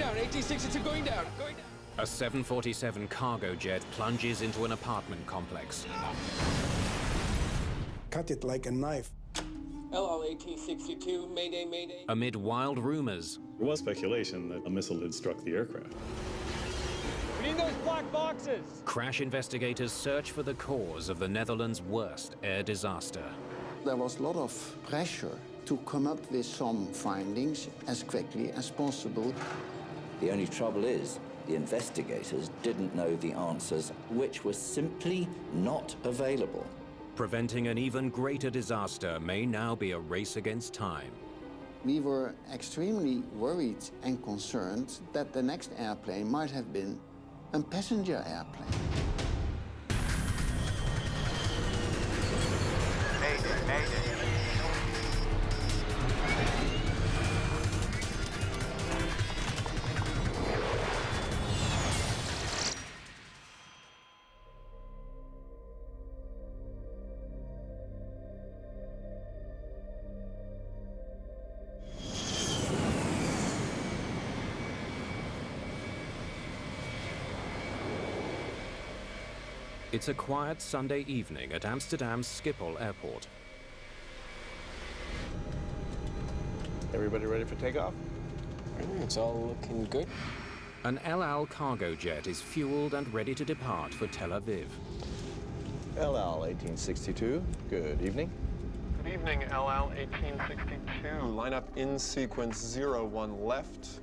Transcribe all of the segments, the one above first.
down, 1862 going down, going down. A 747 cargo jet plunges into an apartment complex. Cut it like a knife. LL 1862, Mayday, Mayday. Amid wild rumors, There was speculation that a missile had struck the aircraft. We need those black boxes! crash investigators search for the cause of the Netherlands' worst air disaster. There was a lot of pressure to come up with some findings as quickly as possible. The only trouble is, the investigators didn't know the answers, which were simply not available. Preventing an even greater disaster may now be a race against time. We were extremely worried and concerned that the next airplane might have been a passenger airplane. Mayday, mayday. It's a quiet Sunday evening at Amsterdam's Schiphol Airport. Everybody ready for takeoff? It's all looking good. An El Al cargo jet is fueled and ready to depart for Tel Aviv. LL 1862, good evening. Good evening, LL 1862. Line up in sequence 01 left.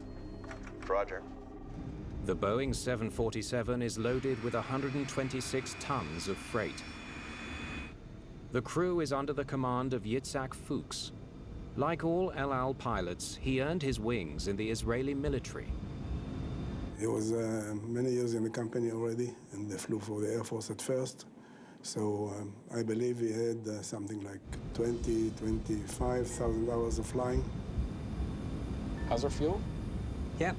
Roger. The Boeing 747 is loaded with 126 tons of freight. The crew is under the command of Yitzhak Fuchs. Like all El Al pilots, he earned his wings in the Israeli military. He was many years in the company already, and they flew for the Air Force at first. So I believe he had something like 25,000 hours of flying. How's our fuel? Yeah,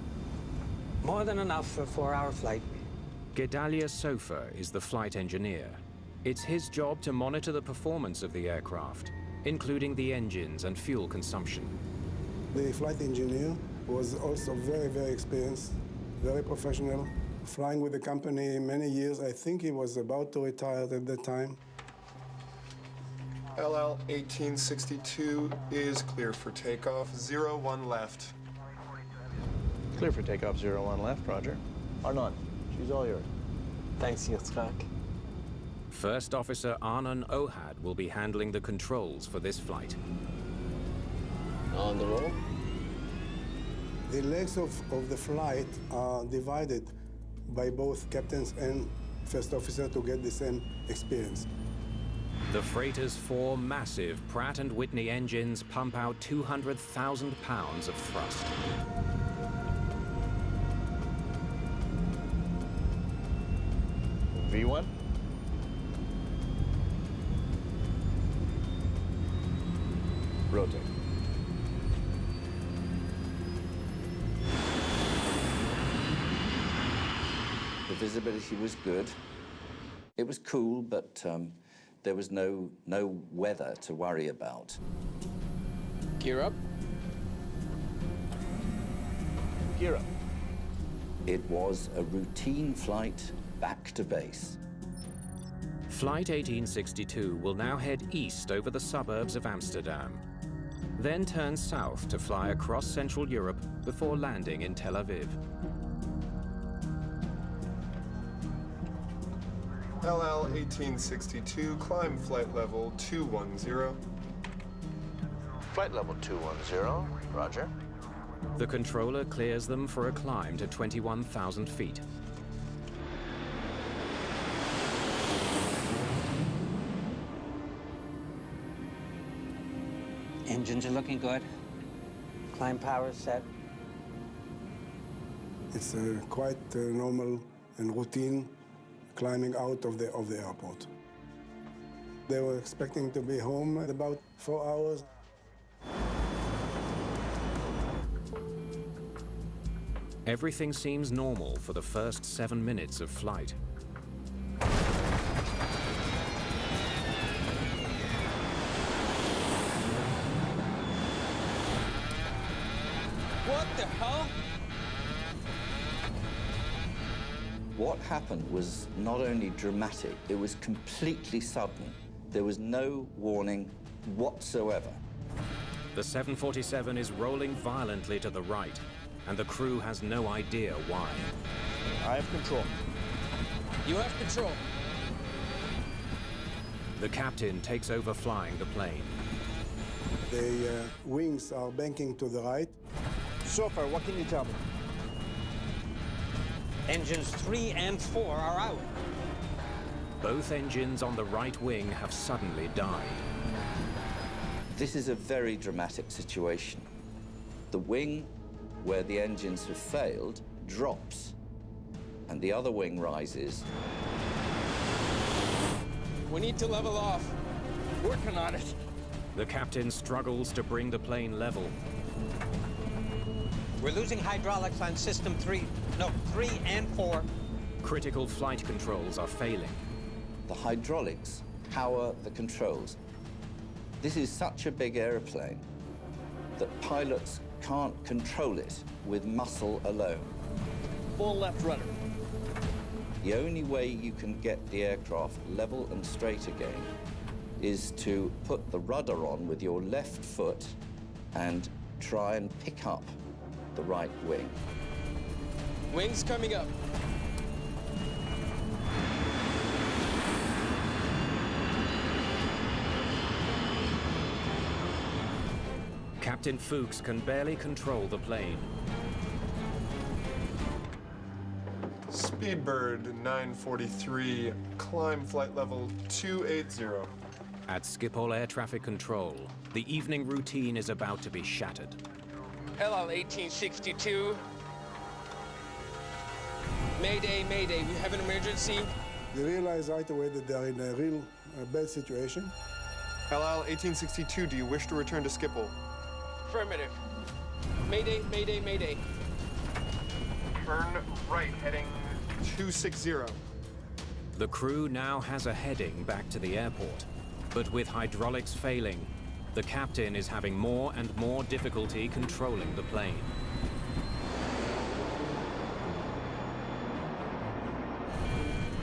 more than enough for a 4-hour flight. Gedalia Sofa is the flight engineer. It's his job to monitor the performance of the aircraft, including the engines and fuel consumption. The flight engineer was also very, very experienced, very professional, flying with the company many years. I think he was about to retire at that time. LL 1862 is clear for takeoff. 01 left. Clear for takeoff 01 left, Roger. Arnon, she's all yours. Thanks, Yitzhak. First Officer Arnon Ohad will be handling the controls for this flight. On the roll. The legs of the flight are divided by both captains and first officer to get the same experience. The freighter's 4 massive Pratt & Whitney engines pump out 200,000 pounds of thrust. V1. Rotate. The visibility was good. It was cool, but there was no weather to worry about. Gear up. Gear up. It was a routine flight back to base. Flight 1862 will now head east over the suburbs of Amsterdam, then turn south to fly across Central Europe before landing in Tel Aviv. LL 1862, climb flight level 210. Flight level 210, Roger. The controller clears them for a climb to 21,000 feet. Engines are looking good. Climb power set. It's quite normal and routine climbing out of the airport. They were expecting to be home at about 4 hours. Everything seems normal for the first 7 minutes of flight. What the hell? What happened was not only dramatic, it was completely sudden. There was no warning whatsoever. The 747 is rolling violently to the right, and the crew has no idea why. I have control. You have control. The captain takes over flying the plane. The wings are banking to the right. So far, what can you tell me? Engines 3 and 4 are out. Both engines on the right wing have suddenly died. This is a very dramatic situation. The wing where the engines have failed drops, and the other wing rises. We need to level off. Working on it. The captain struggles to bring the plane level. We're losing hydraulics on system 3. No, 3 and 4. Critical flight controls are failing. The hydraulics power the controls. This is such a big airplane that pilots can't control it with muscle alone. Full left rudder. The only way you can get the aircraft level and straight again is to put the rudder on with your left foot and try and pick up the right wing. Wings coming up. Captain Fuchs can barely control the plane. Speedbird 943, climb flight level 280. At Schiphol Air Traffic Control, the evening routine is about to be shattered. LL 1862. Mayday, mayday, we have an emergency. They realize right away that they're in a real bad situation. LL 1862, do you wish to return to Schiphol? Affirmative. Mayday, mayday, mayday. Turn right, heading 260. The crew now has a heading back to the airport, but with hydraulics failing, the captain is having more and more difficulty controlling the plane.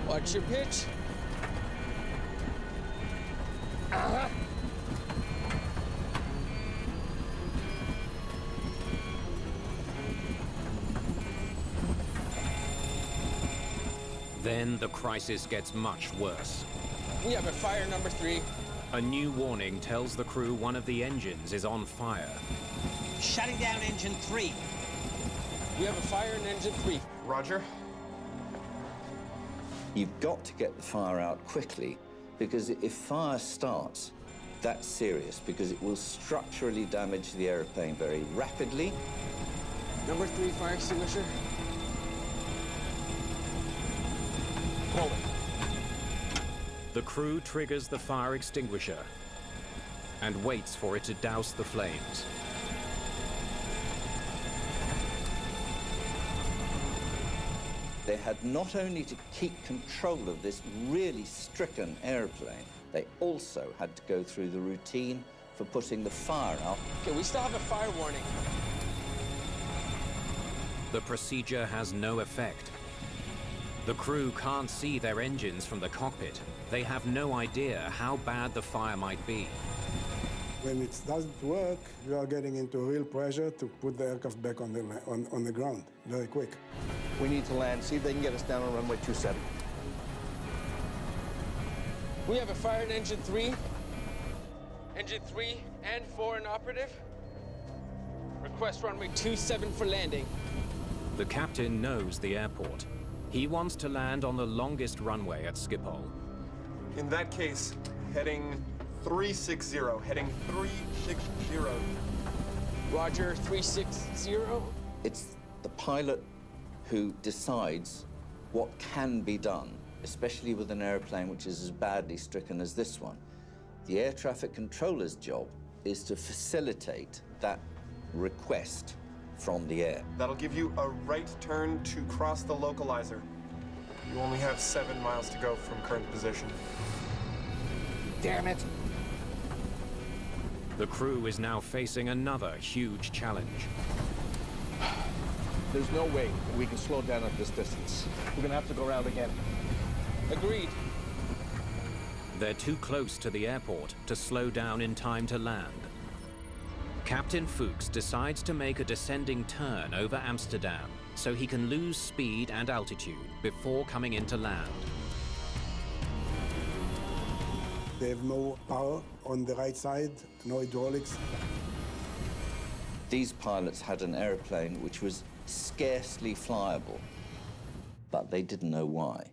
Watch your pitch. Then the crisis gets much worse. We have a fire number 3. A new warning tells the crew one of the engines is on fire. Shutting down engine 3. We have a fire in engine 3. Roger. You've got to get the fire out quickly, because if fire starts, that's serious, because it will structurally damage the airplane very rapidly. Number 3 fire extinguisher. Roll it. The crew triggers the fire extinguisher and waits for it to douse the flames. They had not only to keep control of this really stricken airplane, they also had to go through the routine for putting the fire out. Okay, we still have a fire warning. The procedure has no effect. The crew can't see their engines from the cockpit. They have no idea how bad the fire might be. When it doesn't work, you are getting into real pressure to put the aircraft back on the ground very quick. We need to land, see if they can get us down on runway 27. We have a fire in engine 3. Engine 3 and 4 inoperative. Request runway 27 for landing. The captain knows the airport. He wants to land on the longest runway at Schiphol. In that case, heading 360, heading 360. Roger, 360. It's the pilot who decides what can be done, especially with an airplane which is as badly stricken as this one. The air traffic controller's job is to facilitate that request from the air. That'll give you a right turn to cross the localizer. You only have 7 miles to go from current position. Damn it. The crew is now facing another huge challenge. There's no way that we can slow down at this distance. We're gonna have to go around again. Agreed. They're too close to the airport to slow down in time to land. Captain Fuchs decides to make a descending turn over Amsterdam so he can lose speed and altitude before coming into land. They have no power on the right side, no hydraulics. These pilots had an aeroplane which was scarcely flyable, but they didn't know why.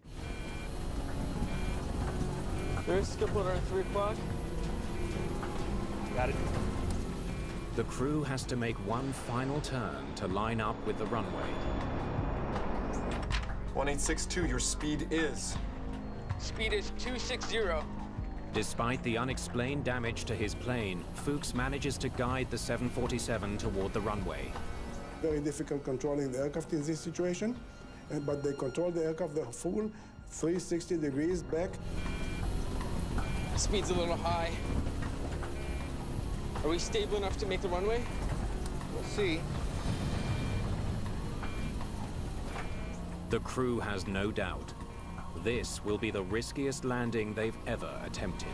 There's Schiphol around 3 o'clock. Got it. The crew has to make one final turn to line up with the runway. 1862, your speed is. Speed is 260. Despite the unexplained damage to his plane, Fuchs manages to guide the 747 toward the runway. Very difficult controlling the aircraft in this situation, but they control the aircraft the full 360 degrees back. Speed's a little high. Are we stable enough to make the runway? We'll see. The crew has no doubt. This will be the riskiest landing they've ever attempted.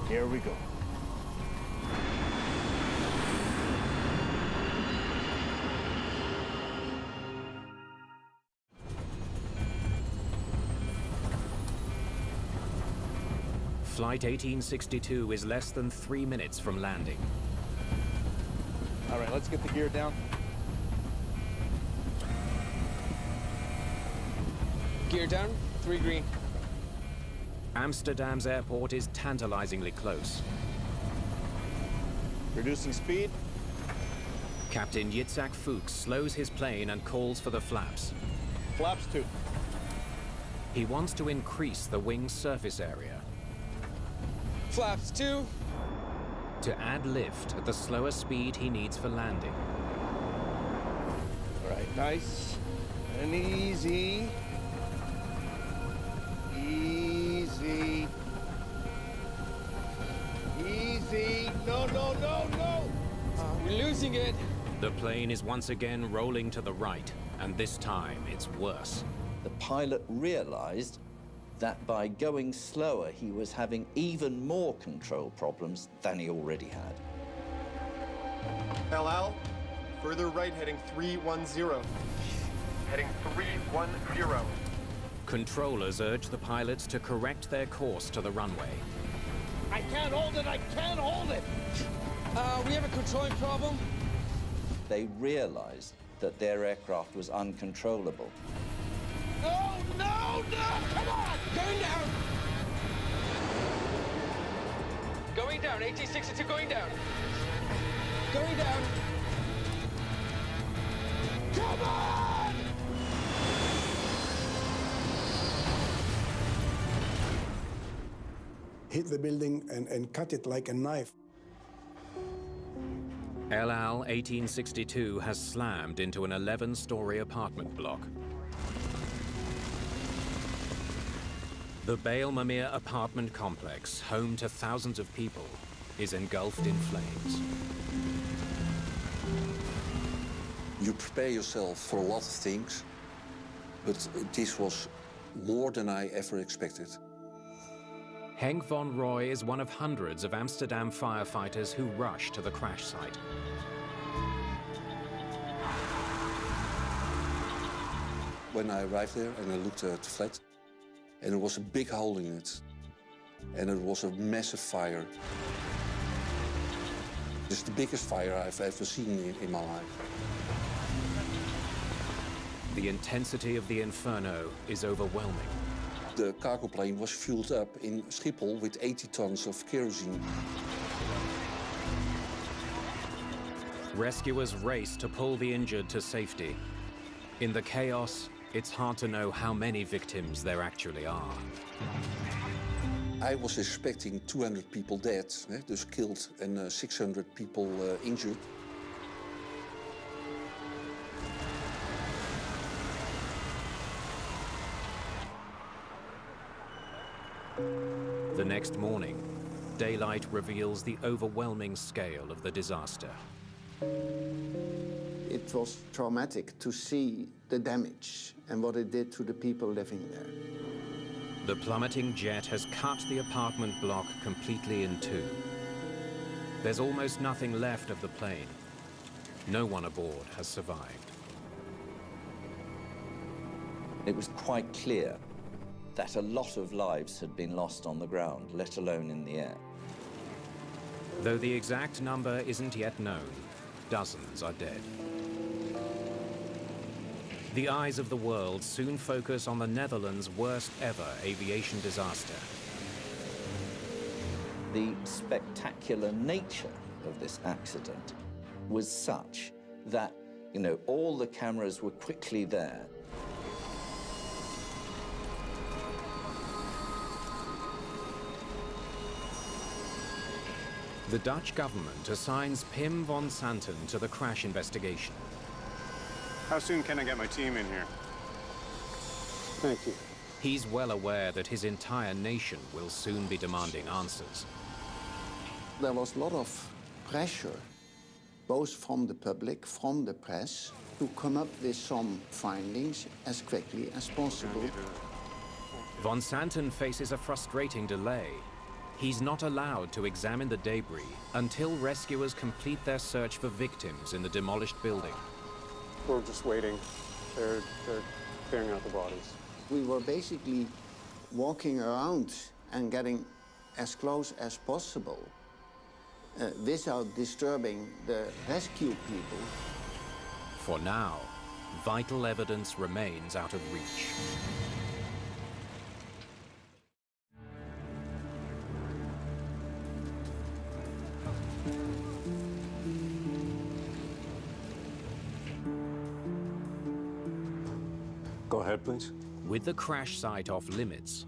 Here we go. Flight 1862 is less than 3 minutes from landing. All right, let's get the gear down. Gear down, 3 green. Amsterdam's airport is tantalizingly close. Reducing speed. Captain Yitzhak Fuchs slows his plane and calls for the flaps. Flaps 2. He wants to increase the wing's surface area. Flaps 2. To add lift at the slower speed he needs for landing. All right, nice and easy. Easy. Easy. No, no, no, no! We're losing it. The plane is once again rolling to the right, and this time it's worse. The pilot realized that by going slower, he was having even more control problems than he already had. LL, further right heading 310. Heading 310. Controllers urge the pilots to correct their course to the runway. I can't hold it! I can't hold it! We have a controlling problem. They realized that their aircraft was uncontrollable. No, no, no! Come on! Going down. Going down, 1862 going down. Going down. Come on! Hit the building and cut it like a knife. El Al 1862 has slammed into an 11-story apartment block. The Bijlmermeer apartment complex, home to thousands of people, is engulfed in flames. You prepare yourself for a lot of things, but this was more than I ever expected. Henk von Roy is one of hundreds of Amsterdam firefighters who rush to the crash site. When I arrived there and I looked at the flat, and there was a big hole in it, and it was a massive fire. It's the biggest fire I've ever seen in my life. The intensity of the inferno is overwhelming. The cargo plane was fueled up in Schiphol with 80 tons of kerosene. Rescuers race to pull the injured to safety. In the chaos, it's hard to know how many victims there actually are. I was expecting 200 people dead, dus killed, and 600 people injured. The next morning, daylight reveals the overwhelming scale of the disaster. It was traumatic to see the damage and what it did to the people living there. The plummeting jet has cut the apartment block completely in two. There's almost nothing left of the plane. No one aboard has survived. It was quite clear that a lot of lives had been lost on the ground, let alone in the air. Though the exact number isn't yet known, dozens are dead. The eyes of the world soon focus on the Netherlands' worst ever aviation disaster. The spectacular nature of this accident was such that, all the cameras were quickly there. The Dutch government assigns Pim van Santen to the crash investigation. How soon can I get my team in here? Thank you. He's well aware that his entire nation will soon be demanding answers. There was a lot of pressure, both from the public, from the press, to come up with some findings as quickly as possible. Van Santen faces a frustrating delay. He's not allowed to examine the debris until rescuers complete their search for victims in the demolished building. We're just waiting. They're clearing out the bodies. We were basically walking around and getting as close as possible without disturbing the rescue people. For now, vital evidence remains out of reach. Go ahead, please. With the crash site off limits,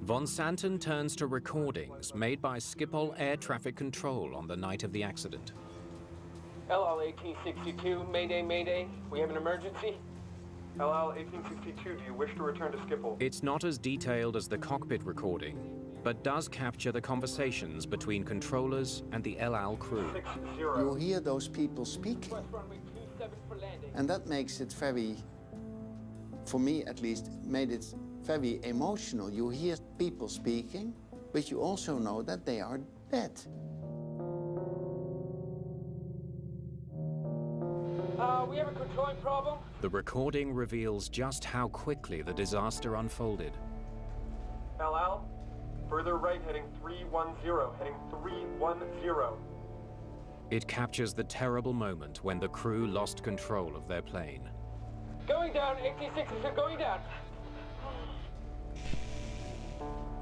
Van Santen turns to recordings made by Schiphol Air Traffic Control on the night of the accident. LL 1862, Mayday, Mayday. We have an emergency. LL 1862, do you wish to return to Schiphol? It's not as detailed as the cockpit recording, but does capture the conversations between controllers and the El Al crew. 60. You hear those people speaking, Runway 27 for landing. and that makes it very, for me at least, made it very emotional. You hear people speaking, but you also know that they are dead. We have a controlling problem. The recording reveals just how quickly the disaster unfolded. LL, further right heading 310, heading 310. It captures the terrible moment when the crew lost control of their plane. Going down, 1862, going down.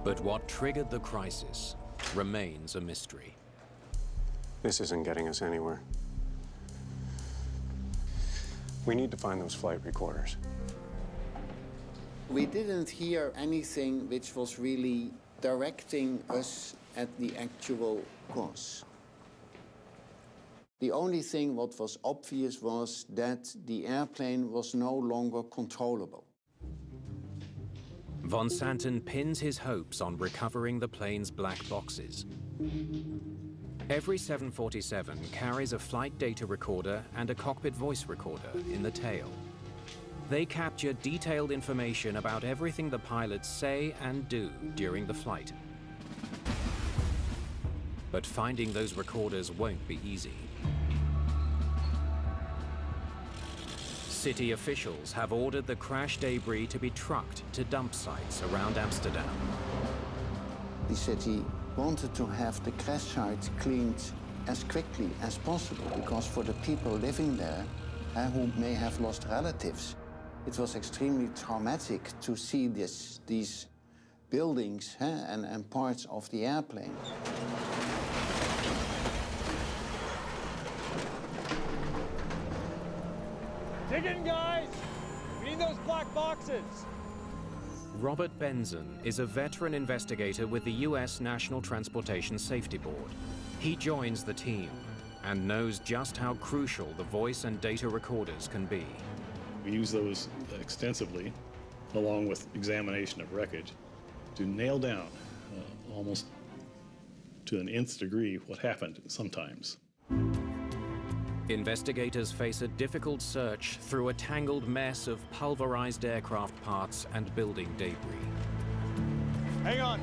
But what triggered the crisis remains a mystery. This isn't getting us anywhere. We need to find those flight recorders. We didn't hear anything which was really directing us at the actual cause. The only thing what was obvious was that the airplane was no longer controllable. Van Santen pins his hopes on recovering the plane's black boxes. Every 747 carries a flight data recorder and a cockpit voice recorder in the tail. They capture detailed information about everything the pilots say and do during the flight. But finding those recorders won't be easy. City officials have ordered the crash debris to be trucked to dump sites around Amsterdam. The city wanted to have the crash site cleaned as quickly as possible, because for the people living there who may have lost relatives, it was extremely traumatic to see these buildings and parts of the airplane. Dig in, guys! We need those black boxes! Robert Benson is a veteran investigator with the U.S. National Transportation Safety Board. He joins the team and knows just how crucial the voice and data recorders can be. We use those extensively, along with examination of wreckage, to nail down almost to an nth degree what happened sometimes. Investigators face a difficult search through a tangled mess of pulverized aircraft parts and building debris. Hang on.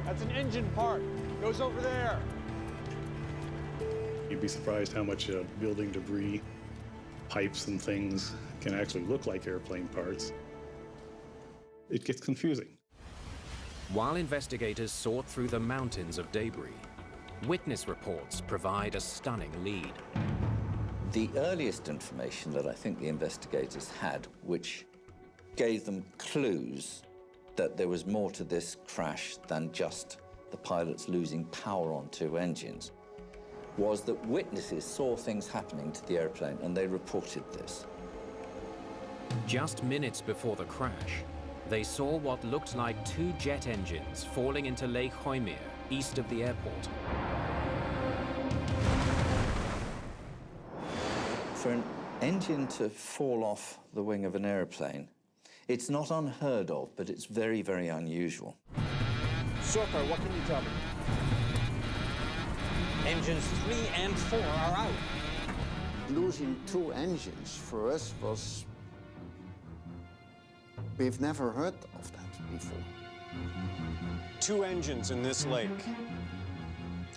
That's an engine part. Goes over there. You'd be surprised how much building debris, pipes and things can actually look like airplane parts. It gets confusing. While investigators sort through the mountains of debris, witness reports provide a stunning lead. The earliest information that I think the investigators had, which gave them clues that there was more to this crash than just the pilots losing power on two engines, was that witnesses saw things happening to the airplane and they reported this. Just minutes before the crash, they saw what looked like two jet engines falling into Lake Bijlmermeer, east of the airport. For an engine to fall off the wing of an airplane, it's not unheard of, but it's very, very unusual. Sorker, what can you tell me? Engines 3 and 4 are out. Losing two engines for us was... We've never heard of that before. Two engines in this lake.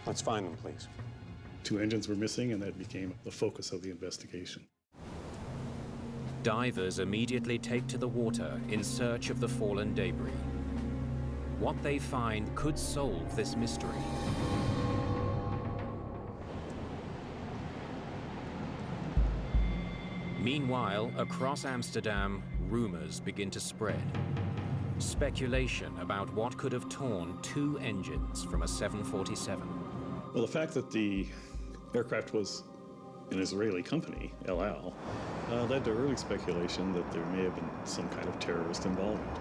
Let's find them, please. Two engines were missing, and that became the focus of the investigation. Divers immediately take to the water in search of the fallen debris. What they find could solve this mystery. Meanwhile, across Amsterdam, rumors begin to spread. Speculation about what could have torn two engines from a 747. Well, the fact that the aircraft was an Israeli company, El Al, led to early speculation that there may have been some kind of terrorist involvement.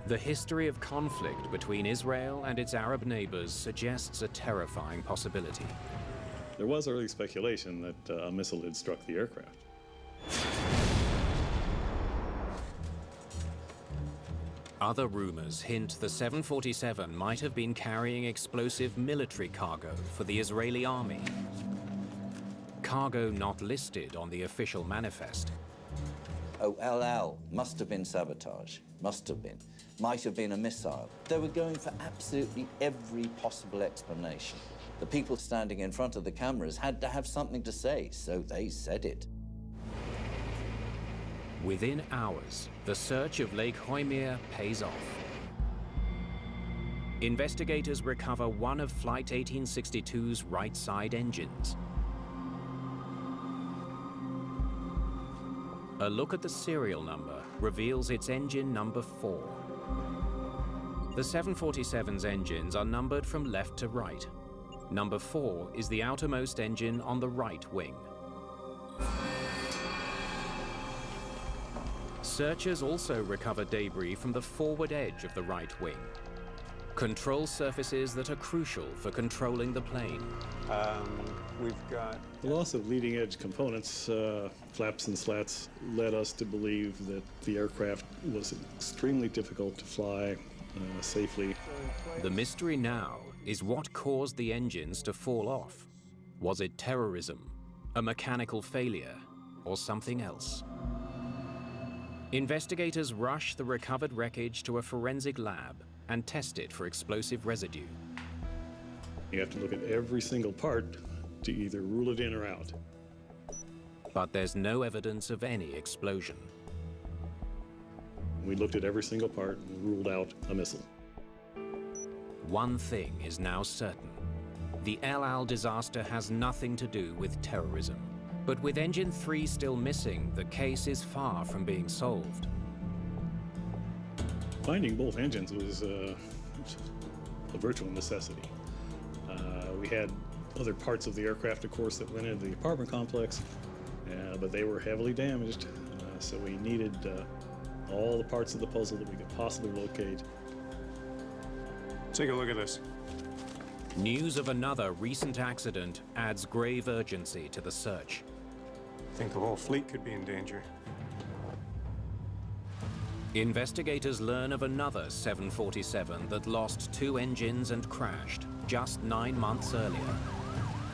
The history of conflict between Israel and its Arab neighbors suggests a terrifying possibility. There was early speculation that a missile had struck the aircraft. Other rumors hint the 747 might have been carrying explosive military cargo for the Israeli army. Cargo not listed on the official manifest. Oh, El Al must have been sabotage. Must have been. Might have been a missile. They were going for absolutely every possible explanation. The people standing in front of the cameras had to have something to say, so they said it. Within hours, the search of Lake Bijlmermeer pays off. Investigators recover one of Flight 1862's right side engines. A look at the serial number reveals its engine number 4. The 747's engines are numbered from left to right. Number 4 is the outermost engine on the right wing. Searchers also recover debris from the forward edge of the right wing. Control surfaces that are crucial for controlling the plane. We've got... The loss of leading-edge components, flaps and slats, led us to believe that the aircraft was extremely difficult to fly safely. The mystery now is what caused the engines to fall off. Was it terrorism, a mechanical failure, or something else? Investigators rush the recovered wreckage to a forensic lab and test it for explosive residue. You have to look at every single part to either rule it in or out. But there's no evidence of any explosion. We looked at every single part and ruled out a missile. One thing is now certain. The El Al disaster has nothing to do with terrorism. But with Engine 3 still missing, the case is far from being solved. Finding both engines was a virtual necessity. We had other parts of the aircraft, of course, that went into the apartment complex, but they were heavily damaged, so we needed all the parts of the puzzle that we could possibly locate. Take a look at this. News of another recent accident adds grave urgency to the search. I think the whole fleet could be in danger. Investigators learn of another 747 that lost 2 engines and crashed. just 9 months earlier.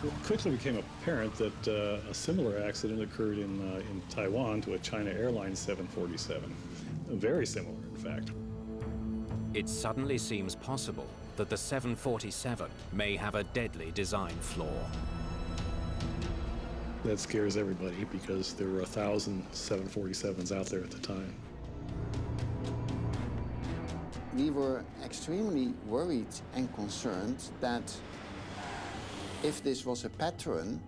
It quickly became apparent that a similar accident occurred in Taiwan to a China Airlines 747. Very similar, in fact. It suddenly seems possible that the 747 may have a deadly design flaw. That scares everybody because there were 1,000 747s out there at the time. We were extremely worried and concerned that if this was a pattern,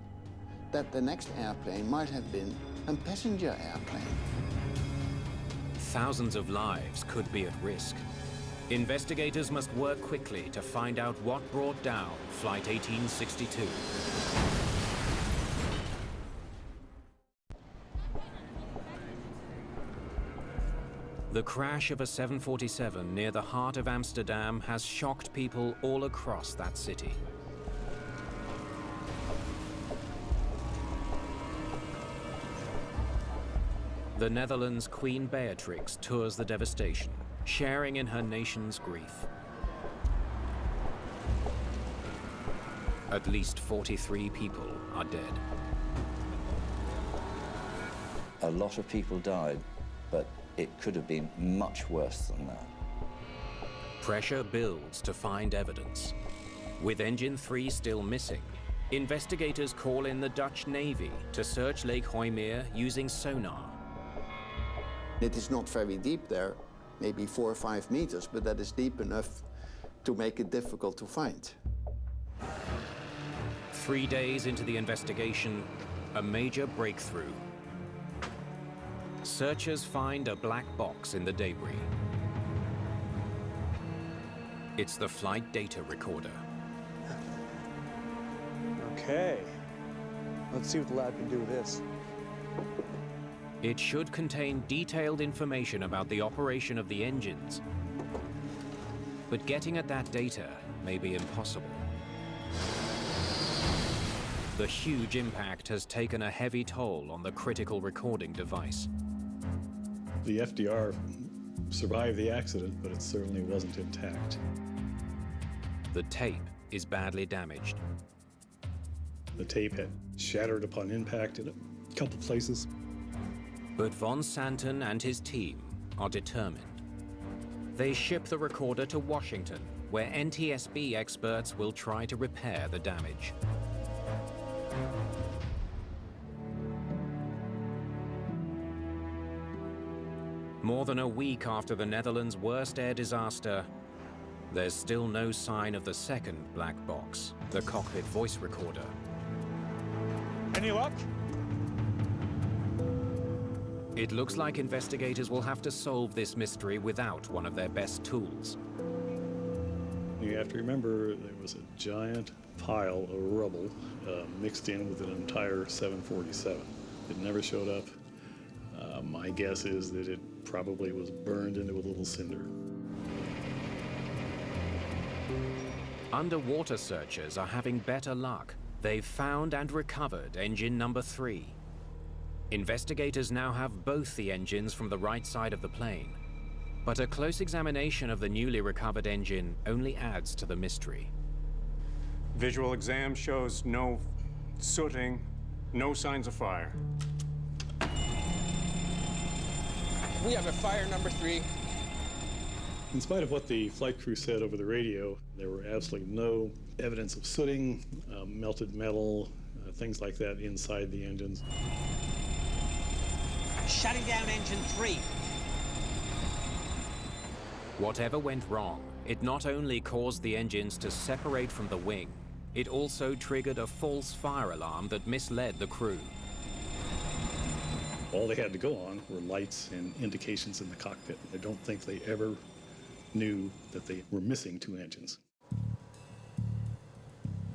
that the next airplane might have been a passenger airplane. Thousands of lives could be at risk. Investigators must work quickly to find out what brought down Flight 1862. The crash of a 747 near the heart of Amsterdam has shocked people all across that city. The Netherlands' Queen Beatrix tours the devastation, sharing in her nation's grief. At least 43 people are dead. A lot of people died, but it could have been much worse than that. Pressure builds to find evidence. With Engine 3 still missing, investigators call in the Dutch Navy to search Lake Bijlmermeer using sonar. It is not very deep there, maybe 4 or 5 meters, but that is deep enough to make it difficult to find. 3 days into the investigation, a major breakthrough. Searchers find a black box in the debris. It's the flight data recorder. Okay. Let's see what the lab can do with this. It should contain detailed information about the operation of the engines. But getting at that data may be impossible. The huge impact has taken a heavy toll on the critical recording device. The FDR survived the accident, but it certainly wasn't intact. The tape is badly damaged. The tape had shattered upon impact in a couple places. But von Santen and his team are determined. They ship the recorder to Washington, where NTSB experts will try to repair the damage. More than a week after the Netherlands' worst air disaster, there's still no sign of the second black box, the cockpit voice recorder. Any luck? It looks like investigators will have to solve this mystery without one of their best tools. You have to remember there was a giant pile of rubble mixed in with an entire 747. It never showed up. My guess is that it probably was burned into a little cinder. Underwater searchers are having better luck. They've found and recovered engine number 3. Investigators now have both the engines from the right side of the plane. But a close examination of the newly recovered engine only adds to the mystery. Visual exam shows no sooting, no signs of fire. We have a fire number 3. In spite of what the flight crew said over the radio, there were absolutely no evidence of sooting, melted metal, things like that inside the engines. Shutting down engine 3. Whatever went wrong, it not only caused the engines to separate from the wing, it also triggered a false fire alarm that misled the crew. All they had to go on were lights and indications in the cockpit. I don't think they ever knew that they were missing 2 engines.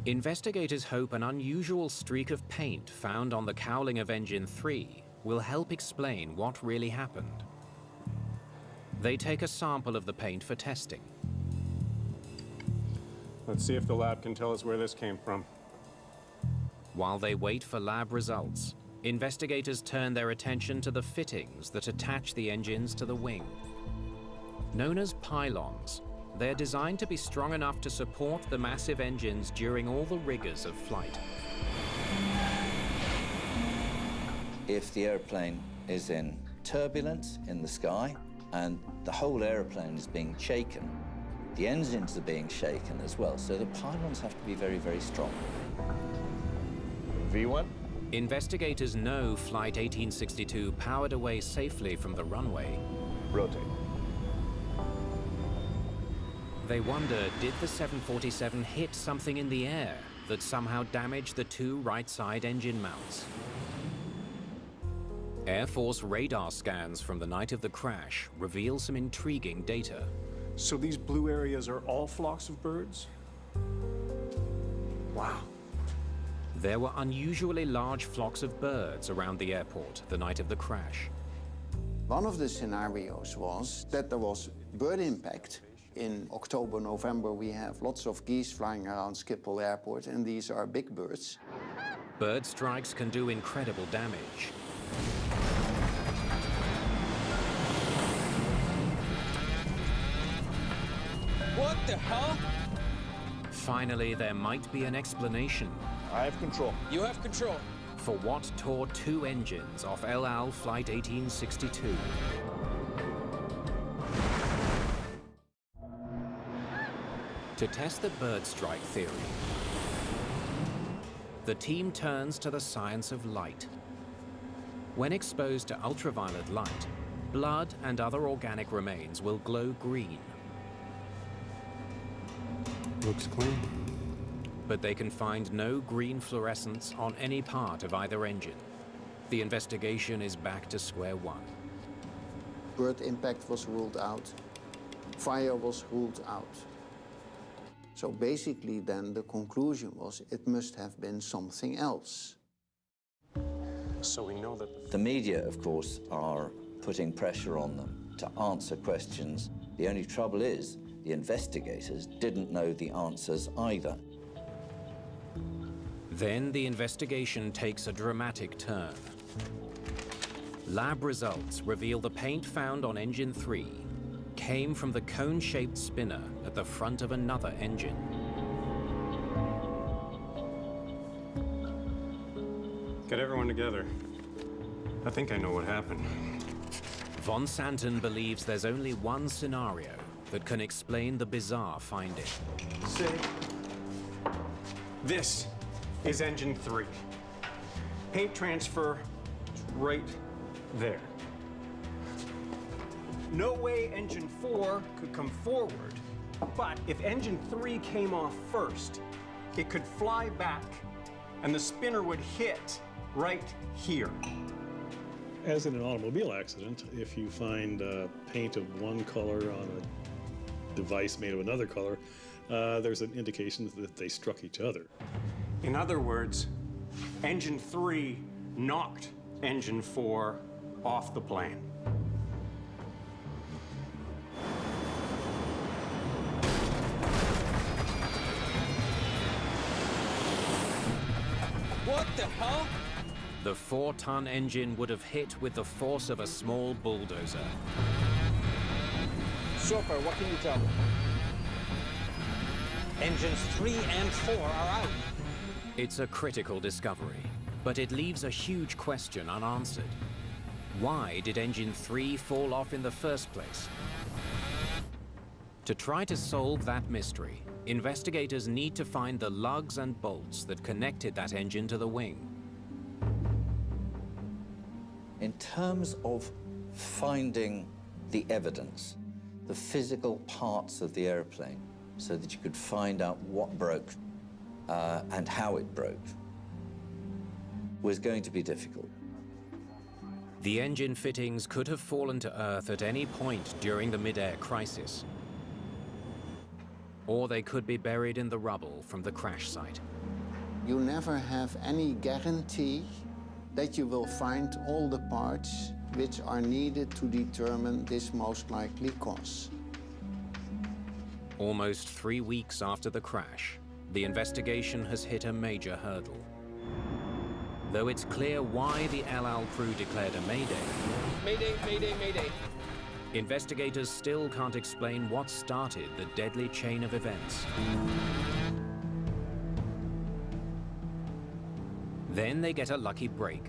Investigators hope an unusual streak of paint found on the cowling of engine 3 will help explain what really happened. They take a sample of the paint for testing. Let's see if the lab can tell us where this came from. While they wait for lab results, investigators turn their attention to the fittings that attach the engines to the wing. Known as pylons, they're designed to be strong enough to support the massive engines during all the rigors of flight. If the airplane is in turbulence in the sky and the whole airplane is being shaken, the engines are being shaken as well, so the pylons have to be very, very strong. V1? Investigators know Flight 1862 powered away safely from the runway. Rotate. They wonder, did the 747 hit something in the air that somehow damaged the two right-side engine mounts? Air Force radar scans from the night of the crash reveal some intriguing data. So these blue areas are all flocks of birds? Wow. There were unusually large flocks of birds around the airport the night of the crash. One of the scenarios was that there was bird impact. In October, November, we have lots of geese flying around Schiphol Airport, and these are big birds. Bird strikes can do incredible damage. What the hell? Finally, there might be an explanation. I have control. You have control. For what tore two engines off El Al Flight 1862. To test the bird strike theory, the team turns to the science of light. When exposed to ultraviolet light, blood and other organic remains will glow green. Looks clean. But they can find no green fluorescence on any part of either engine. The investigation is back to square one. Bird impact was ruled out. Fire was ruled out. So basically then the conclusion was it must have been something else. So we know that The media, of course, are putting pressure on them to answer questions. The only trouble is the investigators didn't know the answers either. Then the investigation takes a dramatic turn. Lab results reveal the paint found on engine 3 came from the cone-shaped spinner at the front of another engine. Get everyone together. I think I know what happened. Von Santen believes there's only one scenario that can explain the bizarre finding. Say, this is engine 3. Paint transfer is right there. No way engine 4 could come forward, but if engine 3 came off first, it could fly back and the spinner would hit right here. As in an automobile accident, if you find paint of one color on a device made of another color, there's an indication that they struck each other. In other words, engine 3 knocked engine 4 off the plane. What the hell? The 4-ton engine would have hit with the force of a small bulldozer. So far, what can you tell me? Engines 3 and 4 are out. It's a critical discovery, but it leaves a huge question unanswered. Why did engine 3 fall off in the first place? To try to solve that mystery, investigators need to find the lugs and bolts that connected that engine to the wing. In terms of finding the evidence, the physical parts of the airplane, so that you could find out what broke and how it broke, was going to be difficult. The engine fittings could have fallen to Earth at any point during the mid-air crisis. Or they could be buried in the rubble from the crash site. You never have any guarantee that you will find all the parts which are needed to determine this most likely cause. Almost 3 weeks after the crash, the investigation has hit a major hurdle. Though it's clear why the El Al crew declared a mayday. Mayday, mayday, mayday. Investigators still can't explain what started the deadly chain of events. Then they get a lucky break.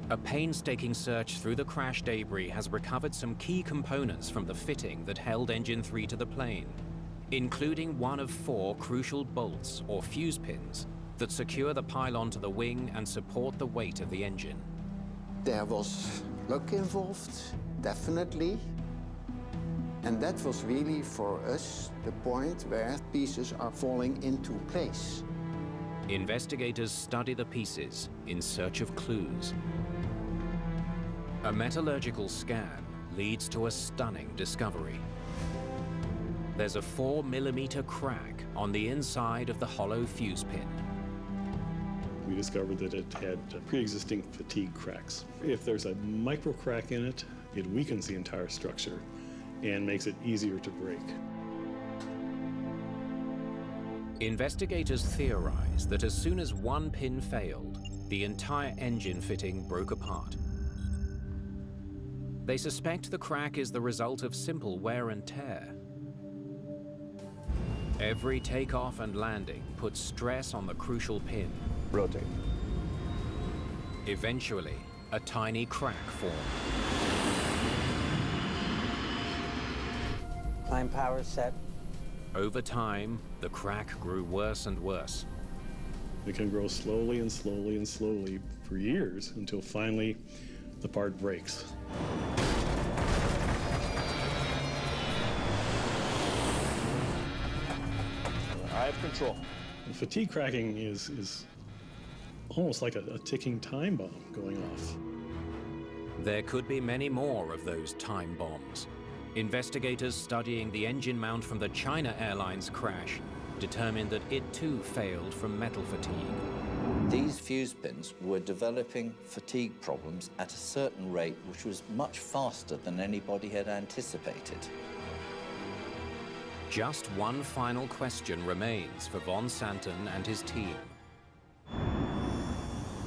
A painstaking search through the crash debris has recovered some key components from the fitting that held Engine 3 to the plane, including one of 4 crucial bolts or fuse pins that secure the pylon to the wing and support the weight of the engine. There was luck involved, definitely. And that was really, for us, the point where pieces are falling into place. Investigators study the pieces in search of clues. A metallurgical scan leads to a stunning discovery. There's a 4mm crack on the inside of the hollow fuse pin. We discovered that it had pre-existing fatigue cracks. If there's a micro crack in it, it weakens the entire structure and makes it easier to break. Investigators theorize that as soon as one pin failed, the entire engine fitting broke apart. They suspect the crack is the result of simple wear and tear. Every takeoff and landing puts stress on the crucial pin. Rotate. Eventually, a tiny crack formed. Climb power set. Over time, the crack grew worse and worse. It can grow slowly and slowly and slowly for years until finally the part breaks. I have control. And fatigue cracking is almost like a ticking time bomb going off. There could be many more of those time bombs. Investigators studying the engine mount from the China Airlines crash determined that it too failed from metal fatigue. These fuse pins were developing fatigue problems at a certain rate which was much faster than anybody had anticipated. Just one final question remains for von Santen and his team.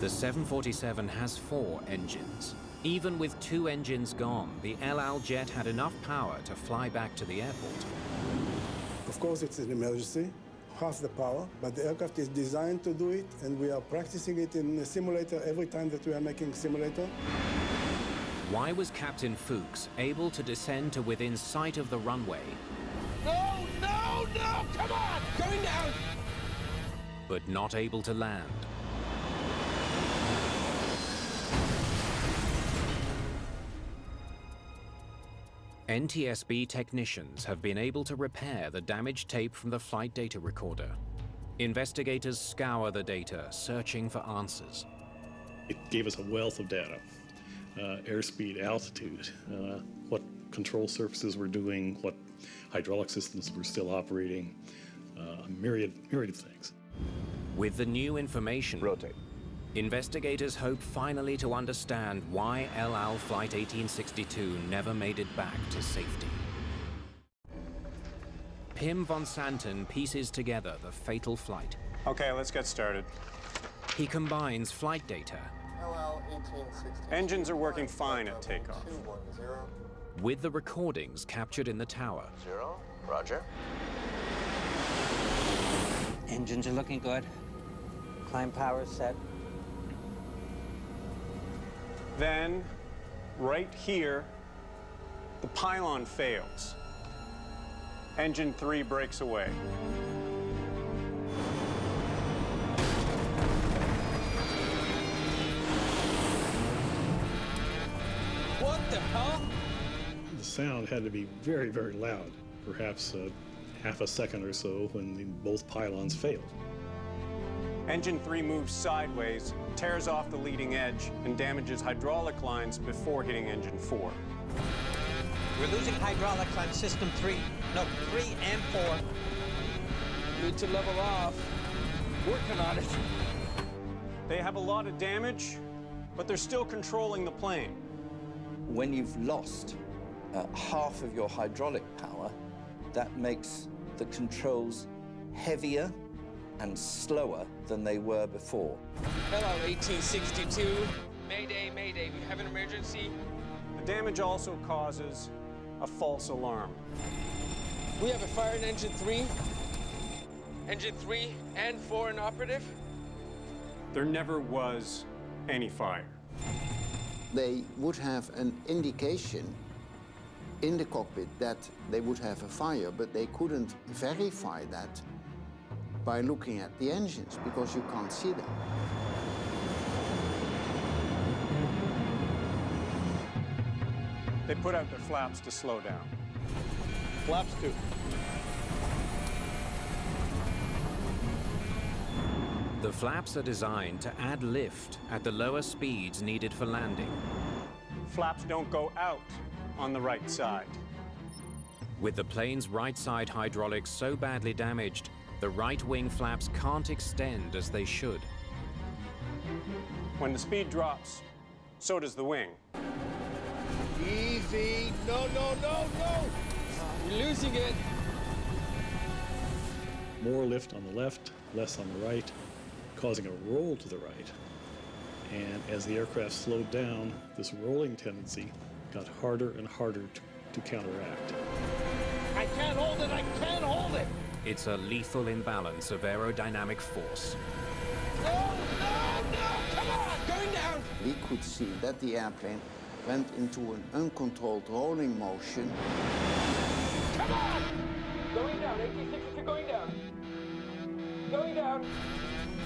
The 747 has 4 engines. Even with 2 engines gone, the El Al jet had enough power to fly back to the airport. Of course, it's an emergency, half the power, but the aircraft is designed to do it, and we are practicing it in a simulator every time that we are making simulator. Why was Captain Fuchs able to descend to within sight of the runway? No, no, no, come on, going down! But not able to land? NTSB technicians have been able to repair the damaged tape from the flight data recorder. Investigators scour the data, searching for answers. It gave us a wealth of data. Airspeed, altitude, what control surfaces were doing, what hydraulic systems were still operating, a myriad of things. With the new information, Rotate. Investigators hope finally to understand why El Al Flight 1862 never made it back to safety. Pim von Santen pieces together the fatal flight. Okay, let's get started. He combines flight data Engines are working fine at takeoff. with the recordings captured in the tower. 0, roger. Engines are looking good. Climb power set. Then, right here, the pylon fails. Engine 3 breaks away. What the hell? The sound had to be very, very loud, perhaps half a second or so when both pylons failed. Engine 3 moves sideways, tears off the leading edge, and damages hydraulic lines before hitting engine 4. We're losing hydraulics on system 3. No, 3 and 4. Need to level off. Working on it. They have a lot of damage, but they're still controlling the plane. When you've lost half of your hydraulic power, that makes the controls heavier and slower than they were before. Hello, 1862. Mayday, mayday, we have an emergency. The damage also causes a false alarm. We have a fire in engine 3. Engine 3 and 4 inoperative. There never was any fire. They would have an indication in the cockpit that they would have a fire, but they couldn't verify that by looking at the engines because you can't see them. They put out their flaps to slow down. Flaps 2. The flaps are designed to add lift at the lower speeds needed for landing. Flaps don't go out on the right side. With the plane's right side hydraulics so badly damaged, the right wing flaps can't extend as they should. When the speed drops, so does the wing. Easy. No, no, no, no. You're losing it. More lift on the left, less on the right, causing a roll to the right. And as the aircraft slowed down, this rolling tendency got harder and harder to counteract. I can't hold it. I can't hold it. It's a lethal imbalance of aerodynamic force. No, no, no. Come on. Going down. We could see that the airplane went into an uncontrolled rolling motion. Come on. Going down. 86 is going down. Going down.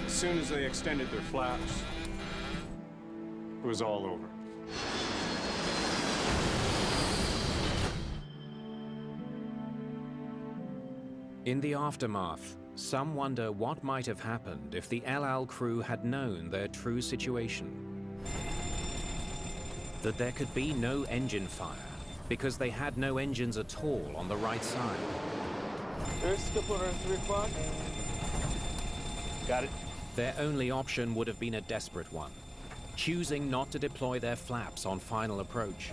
As soon as they extended their flaps, it was all over. In the aftermath, some wonder what might have happened if the El Al crew had known their true situation. That there could be no engine fire because they had no engines at all on the right side. Skipper 3 o'clock. Got it. Their only option would have been a desperate one, choosing not to deploy their flaps on final approach.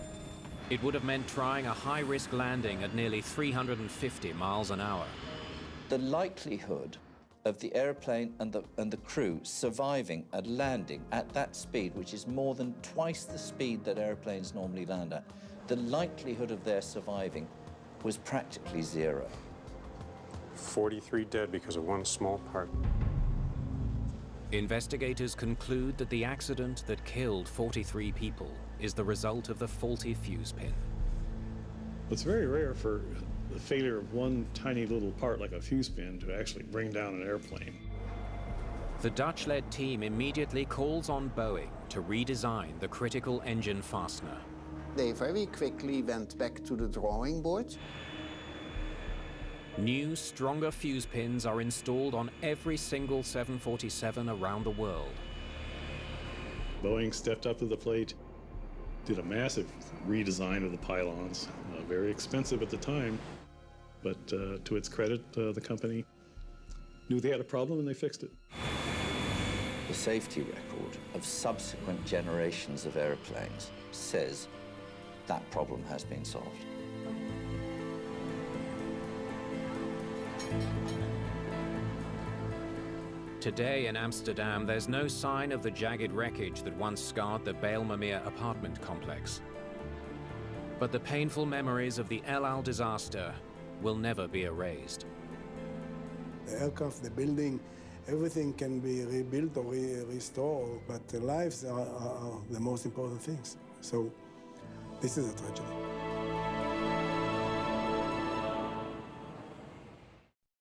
It would have meant trying a high-risk landing at nearly 350 miles an hour. The likelihood of the airplane and the crew surviving and landing at that speed, which is more than twice the speed that airplanes normally land at, the likelihood of their surviving was practically zero. 43 dead because of one small part. Investigators conclude that the accident that killed 43 people is the result of the faulty fuse pin. It's very rare for the failure of one tiny little part like a fuse pin to actually bring down an airplane. The Dutch-led team immediately calls on Boeing to redesign the critical engine fastener. They very quickly went back to the drawing board. New, stronger fuse pins are installed on every single 747 around the world. Boeing stepped up to the plate, did a massive redesign of the pylons, very expensive at the time, but to its credit, the company knew they had a problem and they fixed it. The safety record of subsequent generations of airplanes says that problem has been solved. Today in Amsterdam, there's no sign of the jagged wreckage that once scarred the Bijlmermeer apartment complex. But the painful memories of the El Al disaster will never be erased. The aircraft, the building, everything can be rebuilt or restored, but the lives are the most important things. So this is a tragedy.